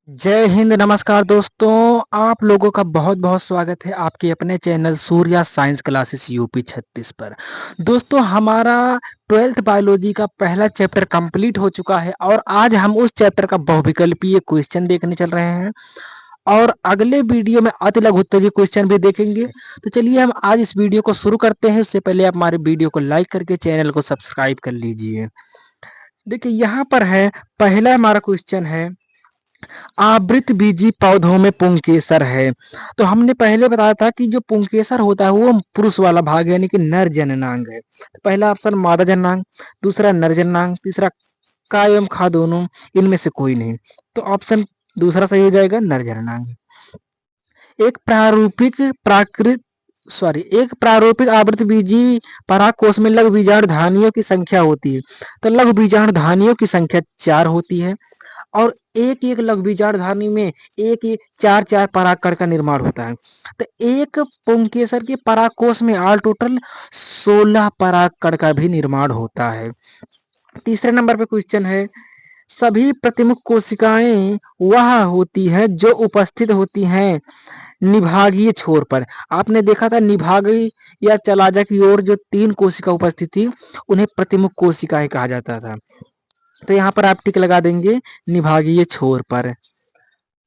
जय हिंद। नमस्कार दोस्तों, आप लोगों का बहुत बहुत स्वागत है आपके अपने channel Surya science classes UP 36 पर। दोस्तों, हमारा 12th बायोलॉजी का पहला चैप्टर कंप्लीट हो चुका है और आज हम उस चैप्टर का बहुविकल्पीय क्वेश्चन देखने चल रहे हैं और अगले वीडियो में अति लघु उत्तरीय क्वेश्चन भी देखेंगे। तो चलिए हम आज इस वीडियो को शुरू करते हैं। उससे पहले आप हमारे वीडियो को लाइक करके चैनल को सब्सक्राइब कर लीजिए। देखिए यहाँ पर है, पहला हमारा क्वेश्चन है, आवृत बीजी पौधों में पुंकेसर है। तो हमने पहले बताया था कि जो पुंकेसर होता है वो पुरुष वाला भाग यानी कि नर जननांग है। तो पहला ऑप्शन मादा जननांग, दूसरा नर जननांग, तीसरा का एवं खा दोनों, इनमें से कोई नहीं। तो ऑप्शन दूसरा सही हो जाएगा, नर जननांग। एक प्रारूपिक प्राकृत एक प्रारूपिक आवृतबीजी परागकोश में लघु बीजाणु धानियों की संख्या होती है। तो लघु बीजाणु धानियों की संख्या 4 होती है और एक एक लघु बीजाणु धानी में एक एक चार चार परागकण का निर्माण होता है। तो एक पुंकेसर के परागकोश में ऑल टोटल 16 परागकण का भी निर्माण होता है। तीसरे नंबर पे क्वेश्चन है, सभी प्रतिमुख कोशिकाएं वह होती है जो उपस्थित होती हैं निभागीय छोर पर। आपने देखा था निभागीय या चलाजा की ओर जो 3 कोशिका उपस्थित थी उन्हें प्रतिमुख कोशिकाएं कहा जाता था। तो यहाँ पर आप टिक लगा देंगे निभागीय छोर पर।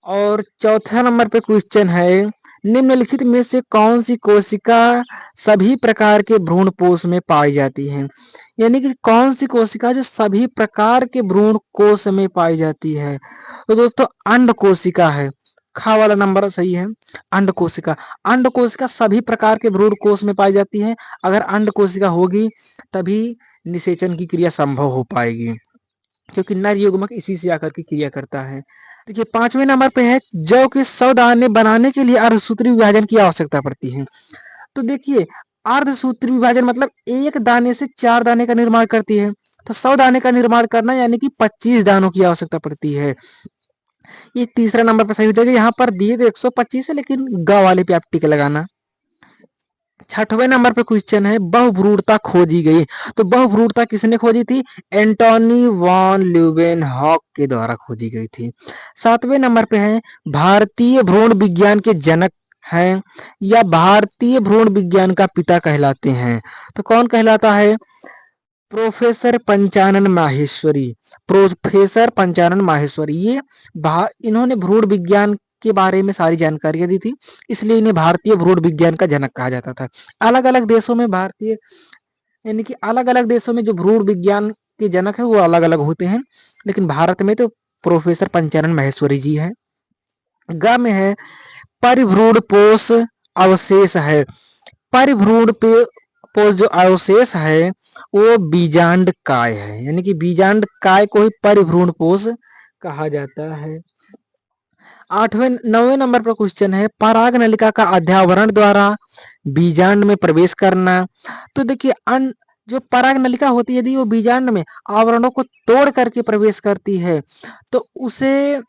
और चौथा नंबर पे क्वेश्चन है, निम्नलिखित में से कौन सी कोशिका सभी प्रकार के भ्रूणपोष में पाई जाती है। यानी कि कौन सी कोशिका जो सभी प्रकार के भ्रूण कोश में पाई जाती है। तो दोस्तों अंड कोशिका है, खा वाला नंबर सही है। अंड कोशिका, अंड कोशिका सभी प्रकार के भ्रूण कोश में पाई जाती है। अगर अंड कोशिका होगी तभी निषेचन की क्रिया संभव हो पाएगी, क्योंकि नर युग्मक इसी से आकर की क्रिया करता है। देखिए 5वें नंबर पे है, जौ के 100 दाने बनाने के लिए अर्धसूत्री विभाजन की आवश्यकता पड़ती है। तो देखिए अर्धसूत्री विभाजन मतलब एक दाने से 4 दाने का निर्माण करती है। तो 100 दाने का निर्माण करना यानी कि 25 दानों की आवश्यकता पड़ती है। ये तीसरा नंबर पर सही हो जाएगा। यहाँ पर दिए तो 125 है लेकिन ग वाले पे आप टिक लगाना। 6वें नंबर पे क्वेश्चन है, बहुभ्रूणता खोजी गई। तो बहुभ्रूणता किसने खोजी थी? एंटोनी वॉन ल्यूवेनहॉक के द्वारा खोजी गई थी। 7वें नंबर पे है, भारतीय भ्रूण विज्ञान के जनक हैं या भारतीय भ्रूण विज्ञान का पिता कहलाते हैं। तो कौन कहलाता है? प्रोफेसर पंचानन माहेश्वरी। प्रोफेसर पंचानन माहेश्वरी ये इन्होंने भ्रूण विज्ञान के बारे में सारी जानकारियां दी थी, इसलिए इन्हें भारतीय भ्रूण विज्ञान का जनक कहा जाता था। अलग अलग देशों में भारतीय यानी कि अलग अलग देशों में जो भ्रूण विज्ञान के जनक है वो अलग अलग होते हैं, लेकिन भारत में तो प्रोफेसर पंचानन माहेश्वरी जी है। ग में है, परिभ्रूण पोष अवशेष है। परिभ्रूण पे पोष जो अवशेष है वो बीजांड काय है, यानी कि बीजांड काय को ही परिभ्रूण पोष कहा जाता है। 9वें नंबर पर क्वेश्चन है, पराग नलिका का अध्यावरण द्वारा बीजांड में प्रवेश करना। तो देखिए जो पराग नलिका होती है यदि वो बीजांड में आवरणों को तोड़ करके प्रवेश करती है तो उसे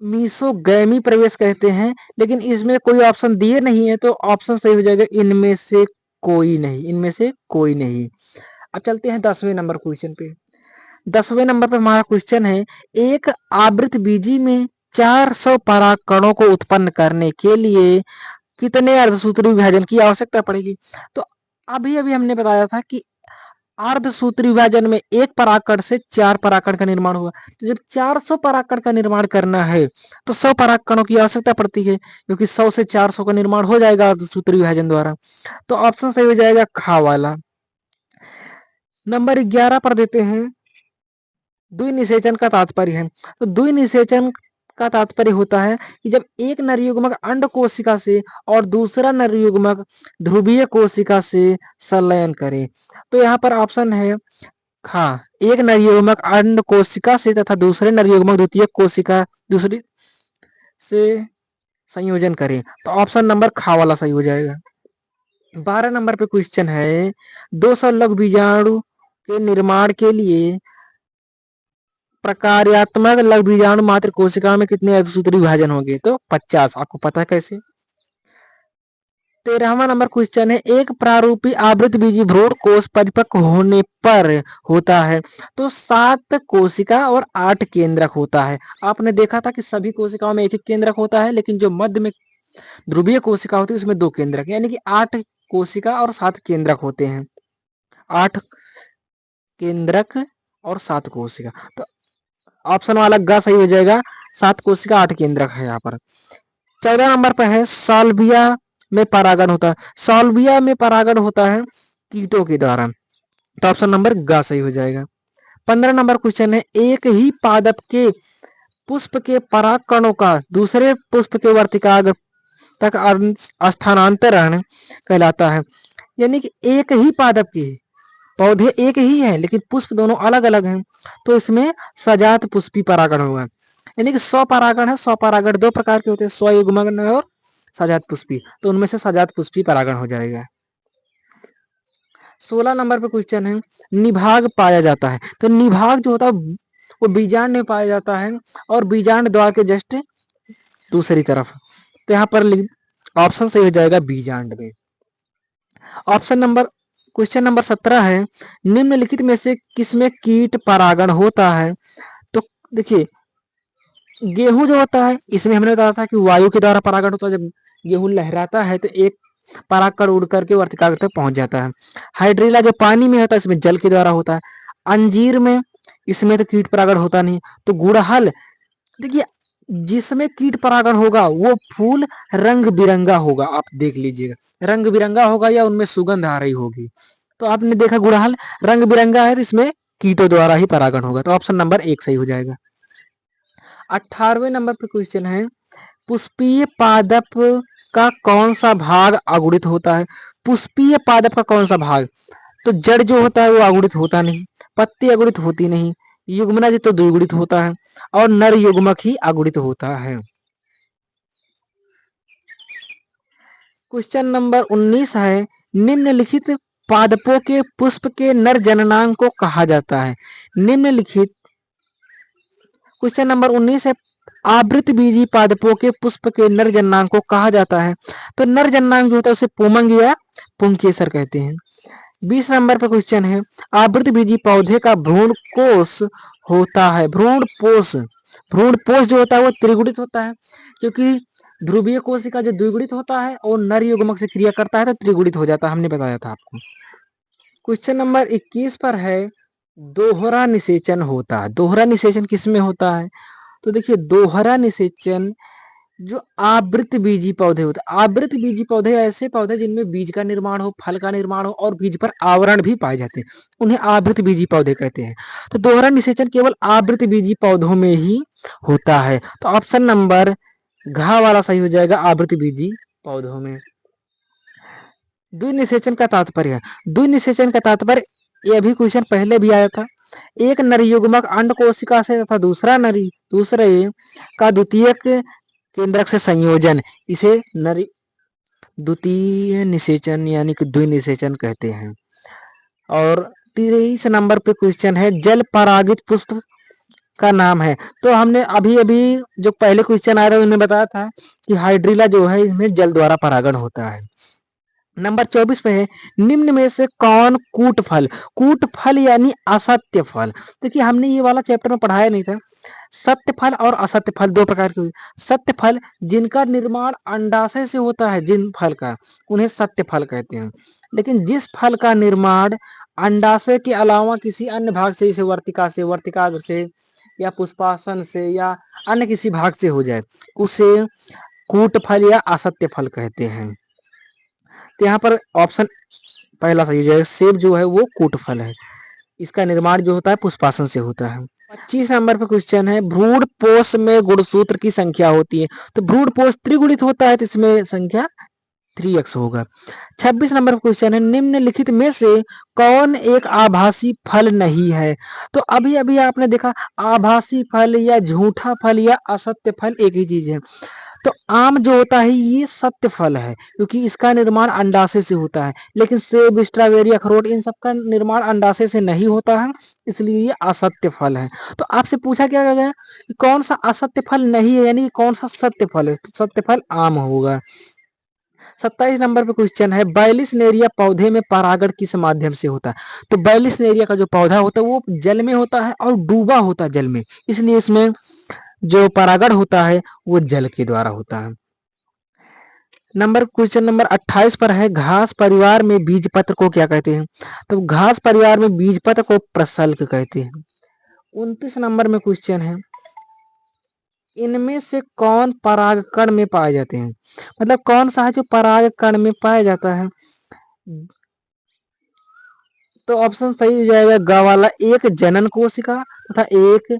मीसोगैमी प्रवेश कहते हैं, लेकिन इसमें कोई ऑप्शन दिए नहीं है तो ऑप्शन सही हो जाएगा इनमें से कोई नहीं, इनमें से कोई नहीं। अब चलते हैं 10वें नंबर क्वेश्चन पे। 10वें नंबर पे हमारा क्वेश्चन है, एक आवृत बीजी में 400 परागकणों को उत्पन्न करने के लिए कितने अर्धसूत्री विभाजन की आवश्यकता पड़ेगी। तो अभी अभी हमने बताया था कि अर्धसूत्री विभाजन में एक परागकण से 4 परागकण का निर्माण हुआ। तो जब 400 परागकण का निर्माण करना है तो 100 परागकणों की आवश्यकता पड़ती है, क्योंकि 100 से 400 का निर्माण हो जाएगा अर्धसूत्री विभाजन द्वारा। तो ऑप्शन सही हो जाएगा खा वाला। नंबर 11 पर देते हैं, द्विनिषेचन का तात्पर्य है। तो द्विनिषेचन का तात्पर्य होता है कि जब एक नर युग्मक अंड कोशिका से और दूसरा नर युग्मक ध्रुवीय कोशिका से संलयन करे। तो यहाँ पर ऑप्शन है हाँ, एक नर युग्मक अंड कोशिका से तथा दूसरे नर युग्मक द्वितीयक कोशिका दूसरी से संयोजन करें। तो ऑप्शन नंबर खा वाला सही हो जाएगा। 12 नंबर पे क्वेश्चन है, 200 लघु बीजाणु के निर्माण के लिए प्रकार्यात्मक लघु बीजाणु मात्र कोशिका में कितने अर्धसूत्री विभाजन होंगे। तो 50। आपको पता है कैसे? 13वां नंबर क्वेश्चन है, एक प्रारूपी आवृतबीजी भ्रूण कोश परिपक्व होने पर होता है तो 7 कोशिका और 8 केंद्रक होता है। आपने देखा था कि सभी कोशिकाओं में एक एक केंद्रक होता है, लेकिन जो मध्य में ध्रुवीय कोशिका होती है उसमें 2 केंद्रक, यानी कि 8 कोशिका और 7 केंद्रक होते हैं। 8 केंद्रक और 7 कोशिका, तो ऑप्शन वाला ग सही हो जाएगा। 7 कोशिका 8 केंद्रक है यहाँ पर। 14 नंबर पर है, साल्विया में परागण होता है। साल्विया में परागण होता है कीटों के द्वारा, तो ऑप्शन नंबर ग सही हो जाएगा। 15 नंबर क्वेश्चन है, एक ही पादप के पुष्प के पराग कणों का दूसरे पुष्प के वर्तिकाग्र तक स्थानांतरण कहलाता है। यानी कि एक ही पादप के पौधे एक ही हैं लेकिन पुष्प दोनों अलग अलग हैं, तो इसमें सजात पुष्पी परागण होगा। यानी कि 100 परागण है, 100 परागण 2 प्रकार के होते हैं, स्वयुग्मन और सजात पुष्पी, तो उनमें से सजात पुष्पी परागण हो जाएगा। 16 नंबर पे क्वेश्चन है, निभाग पाया जाता है। तो निभाग जो होता है वो बीजांड में पाया जाता है और बीजांड द्वार के जस्ट दूसरी तरफ, तो यहाँ पर ऑप्शन सही हो जाएगा बीजांड में। ऑप्शन नंबर क्वेश्चन नंबर 17 है, निम्नलिखित में से किसमें कीट परागण होता है। तो देखिए, गेहूं जो होता है इसमें हमने बताया था कि वायु के द्वारा परागण होता है। जब गेहूं लहराता है तो एक परागकण उड़ करके वर्तिकाग्र तक पहुंच जाता है। हाइड्रीला जो पानी में होता है इसमें जल के द्वारा होता है। अंजीर में इसमें तो कीट परागण होता नहीं। तो गुड़हल, देखिए जिसमें कीट परागण होगा वो फूल रंग बिरंगा होगा, आप देख लीजिएगा रंग बिरंगा होगा या उनमें सुगंध आ रही होगी। तो आपने देखा गुड़हल रंग बिरंगा है तो इसमें कीटों द्वारा ही परागण होगा, तो ऑप्शन नंबर 1 सही हो जाएगा। 18वें नंबर पे क्वेश्चन है, पुष्पीय पादप का कौन सा भाग अगुणित होता है। पुष्पीय पादप का कौन सा भाग, तो जड़ जो होता है वो अगुणित होता नहीं, पत्ती अगुणित होती नहीं, युग्मनज तो द्विगुणित होता है और नर युग्मक ही अगुणित होता है। क्वेश्चन नंबर 19 है, निम्नलिखित पादपों के पुष्प के नर जननांग को कहा जाता है। निम्नलिखित क्वेश्चन नंबर 19 है, आवृतबीजी पादपों के पुष्प के नर जननांग को कहा जाता है। तो नर जननांग जो होता है उसे पुमंग या पुंकेसर कहते हैं। 20 नंबर पर क्वेश्चन है, आवृतबीजी पौधे का भ्रूण कोष होता है। भ्रूण पोष जो होता है वो त्रिगुणित होता है, क्योंकि ध्रुवीय कोशिका जो द्विगुणित होता है और नर युग्मक से क्रिया करता है तो त्रिगुणित हो जाता है, हमने बताया था आपको। क्वेश्चन नंबर 21 पर है, दोहरा निषेचन होता है। दोहरा निषेचन किसमें होता है, तो देखिए दोहरा निषेचन जो आवृत बीजी पौधे होते हैं। आवृत बीजी पौधे ऐसे पौधे जिनमें बीज का निर्माण हो, फल का निर्माण हो और बीज पर आवरण भी पाए जाते हैं, उन्हें आवृत बीजी पौधे कहते हैं। तो दोहरा निषेचन केवल आवृत बीजी पौधों में ही होता है, तो ऑप्शन नंबर घ वाला सही हो जाएगा, आवृत बीजी पौधों में। द्विनिषेचन का तात्पर्य, द्विनिषेचन का तात्पर्य, यह भी क्वेश्चन पहले भी आया था। एक नर युग्मक अंड कोशिका से तथा दूसरे का द्वितीयक केंद्रक से संयोजन, इसे नर द्वितीय निषेचन यानी कि द्विनिषेचन कहते हैं। और 23 नंबर पे क्वेश्चन है, जल परागित पुष्प का नाम है। तो हमने अभी अभी जो पहले क्वेश्चन आया था उन्होंने बताया था कि हाइड्रीला जो है इसमें जल द्वारा परागण होता है। नंबर 24 पे है, निम्न में से कौन कूट फल यानी असत्य फल। देखिए हमने ये वाला चैप्टर में पढ़ाया नहीं था। सत्य फल और असत्य फल 2 प्रकार के। सत्य फल जिनका निर्माण अंडाशय से होता है, जिन फल का, उन्हें सत्य फल कहते हैं। लेकिन जिस फल का निर्माण अंडाशय के अलावा किसी अन्य भाग से, जैसे वर्तिकाग्र से या पुष्पासन से या अन्य किसी भाग से हो जाए, उसे कूट फल या असत्य फल कहते हैं। तो यहाँ पर ऑप्शन पहला सही हो जाएगा, सेब जो है वो कूट फल है, इसका निर्माण जो होता है पुष्पासन से होता है। 25 नंबर पर क्वेश्चन है, भ्रूण पोष में गुणसूत्र की संख्या होती है। तो भ्रूण पोष त्रिगुणित होता है तो इसमें संख्या 3x होगा। 26 नंबर क्वेश्चन है, निम्नलिखित में से कौन एक आभासी फल नहीं है। तो अभी अभी आपने देखा आभासी फल या झूठा फल या असत्य फल एक ही चीज है। तो आम जो होता है ये सत्य फल है, क्योंकि इसका निर्माण अंडाशय से होता है। लेकिन सेब, स्ट्रॉबेरी, अखरोट, इन सब का निर्माण अंडाशय से नहीं होता है, इसलिए ये असत्य फल है। तो आपसे पूछा क्या गया कि कौन सा असत्य फल नहीं है, यानी कि कौन सा सत्य फल है। तो सत्य फल आम होगा। 27 नंबर पे क्वेश्चन है, बाइलिसनेरिया पौधे में परागण किस माध्यम से होता है? तो बाइलिसनेरिया का जो पौधा होता है वो जल में होता है और डूबा होता है जल में, इसलिए इसमें जो परागण होता है वो जल के द्वारा होता है। क्वेश्चन नंबर 28 पर है, घास परिवार में बीजपत्र को क्या कहते हैं? तो घास परिवार में बीजपत्र को प्रशल्क कहते हैं। 29 नंबर में क्वेश्चन है, इनमें से कौन परागकण में पाए जाते हैं? मतलब कौन सा है जो परागकण में पाया जाता है? तो ऑप्शन सही हो जाएगा ग वाला, एक जनन कोशिका तथा एक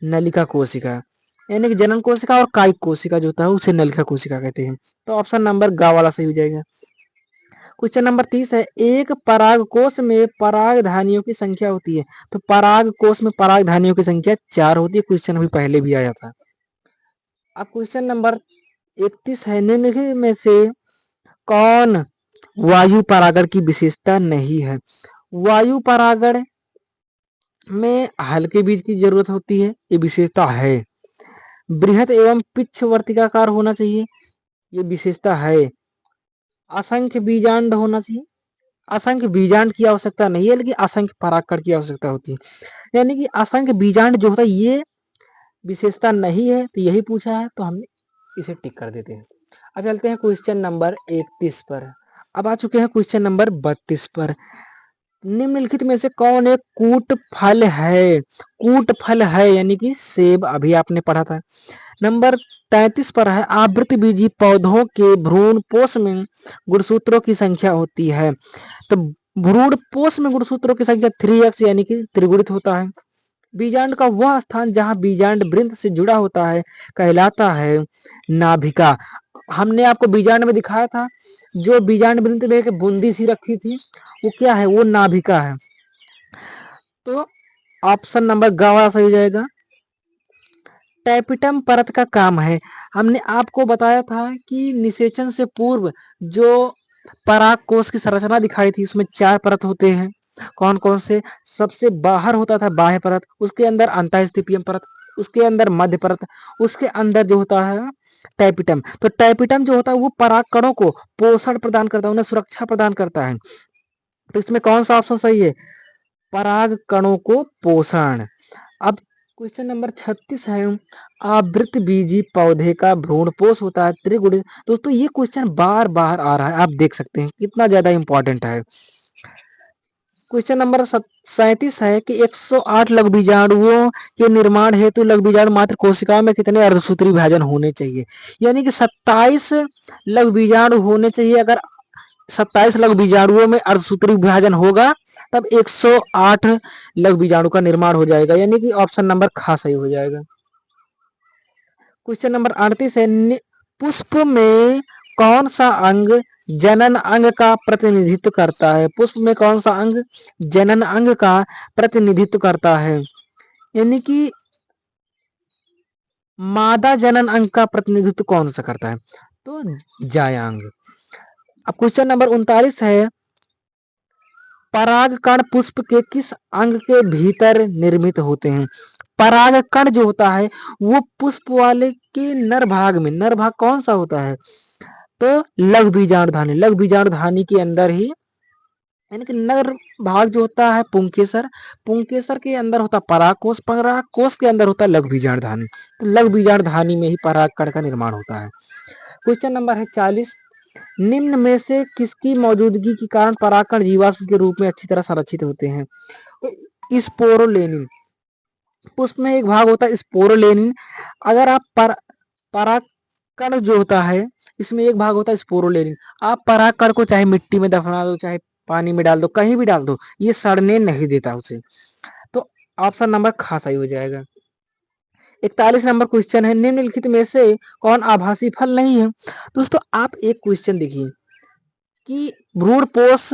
नलिका कोशिका, यानी कि जनन कोशिका और कायिक कोशिका जो होता है उसे नलिका कोशिका कहते हैं। तो ऑप्शन नंबर ग वाला सही हो जाएगा। क्वेश्चन नंबर 30 है, एक परागकोश में परागधानियों की संख्या होती है? तो परागकोश में परागधानियों की संख्या 4 होती है। क्वेश्चन अभी पहले भी आया था। अब क्वेश्चन नंबर 31 है, निम्नलिखित में से कौन वायु परागण की विशेषता नहीं है? वायु परागण में हल्के बीज की जरूरत होती है, ये विशेषता है। बृहत एवं पिच्छ वर्तिकाकार होना चाहिए, ये विशेषता है। असंख्य बीजांड होना चाहिए, असंख्य बीजांड की आवश्यकता नहीं है, लेकिन असंख्य परागकण की आवश्यकता होती है, यानी कि असंख्य बीजांड जो होता है ये विशेषता नहीं है, तो यही पूछा है तो हम इसे टिक कर देते हैं। अब चलते हैं क्वेश्चन नंबर 31 पर। अब आ चुके हैं क्वेश्चन नंबर 32 पर। निम्नलिखित में से कौन एक कूट फल है? कूट फल है यानी कि सेब, अभी आपने पढ़ा था। नंबर 33 पर है, आवृत बीजी पौधों के भ्रूण पोष में गुणसूत्रों की संख्या होती है? तो भ्रूण पोष में गुणसूत्रों की संख्या 3x यानी कि त्रिगुणित होता है। बीजांड का वह स्थान जहां बीजांड वृंत से जुड़ा होता है कहलाता है नाभिका। हमने आपको बीजांड में दिखाया था, जो बीजांड वृंत में एक बूंदी सी रखी थी वो क्या है? वो नाभिका है। तो ऑप्शन नंबर ग वाला सही हो जाएगा। टैपिटम परत का काम है, हमने आपको बताया था कि निषेचन से पूर्व जो पराग कोश की संरचना दिखाई थी उसमें 4 परत होते हैं। कौन कौन से? सबसे बाहर होता था बाह्य परत, उसके अंदर अंतःस्थिपियम परत, उसके अंदर मध्य परत, उसके अंदर जो होता है टैपिटम। तो टैपिटम जो होता है वो पराग कणों को पोषण प्रदान करता है, उन्हें सुरक्षा प्रदान करता है। तो इसमें कौन सा ऑप्शन सही है? पराग कणों को पोषण। अब क्वेश्चन नंबर 36 है, आवृत बीजी पौधे का भ्रूणपोष होता है त्रिगुणित। दोस्तों ये क्वेश्चन बार बार आ रहा है, आप देख सकते हैं कितना ज्यादा इंपॉर्टेंट है। क्वेश्चन नंबर 37 है कि 108 लघु बीजाणुओं के निर्माण हेतु लघु बीजाणु मात्र कोशिकाओं में कितने अर्धसूत्री विभाजन होने चाहिए? यानी कि 27 लघु बीजाणु होने चाहिए। अगर 27 लघु बीजाणुओं में अर्धसूत्री विभाजन होगा तब 108 लघु बीजाणु का निर्माण हो जाएगा, यानी कि ऑप्शन नंबर ख सही हो जाएगा। क्वेश्चन नंबर 38 है, पुष्प में कौन सा अंग जनन अंग का प्रतिनिधित्व करता है? पुष्प में कौन सा अंग जनन अंग का प्रतिनिधित्व करता है? यानी कि मादा जनन अंग का प्रतिनिधित्व कौन सा करता है? तो जायांग। अब क्वेश्चन नंबर 39 है, परागकण पुष्प के किस अंग के भीतर निर्मित होते हैं? परागकण जो होता है वो पुष्प वाले के नर भाग में, नर भाग कौन सा होता है? तो लघु बीजाणुधानी, लघु बीजाणुधानी के अंदर ही, यानी कि नर भाग जो होता है पुंकेसर, पुंकेसर के अंदर होता परागकोश, परागकोश के अंदर होता है लघु बीजाणुधानी। तो लघु बीजाणुधानी में ही परागकण का निर्माण होता है। क्वेश्चन नंबर है 40, निम्न में से किसकी मौजूदगी के कारण परागकण जीवाश्म के रूप में अच्छी तरह संरक्षित होते हैं? तो स्पोरोलेनिन, पुष्प में एक भाग होता है स्पोरोलेनिन। अगर आप परागकण जो होता है इसमें एक भाग होता है स्पोरोलेनिन, आप परागकण को चाहे मिट्टी में दफना दो, चाहे पानी में डाल दो, कहीं भी डाल दो, ये सड़ने नहीं देता उसे। तो ऑप्शन नंबर ख सही हो जाएगा। 41 नंबर क्वेश्चन है, निम्नलिखित में से कौन आभासी फल नहीं है? दोस्तों आप एक क्वेश्चन देखिए कि भ्रूणपोष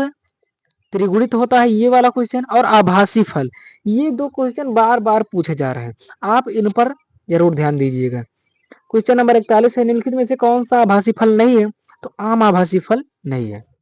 त्रिगुणित होता है, ये वाला क्वेश्चन, और आभासी फल, ये दो क्वेश्चन बार बार पूछे जा रहे हैं, आप इन पर जरूर ध्यान दीजिएगा। क्वेश्चन नंबर 41 है, निम्नलिखित में से कौन सा आभासी फल नहीं है? तो आम आभासी फल नहीं है।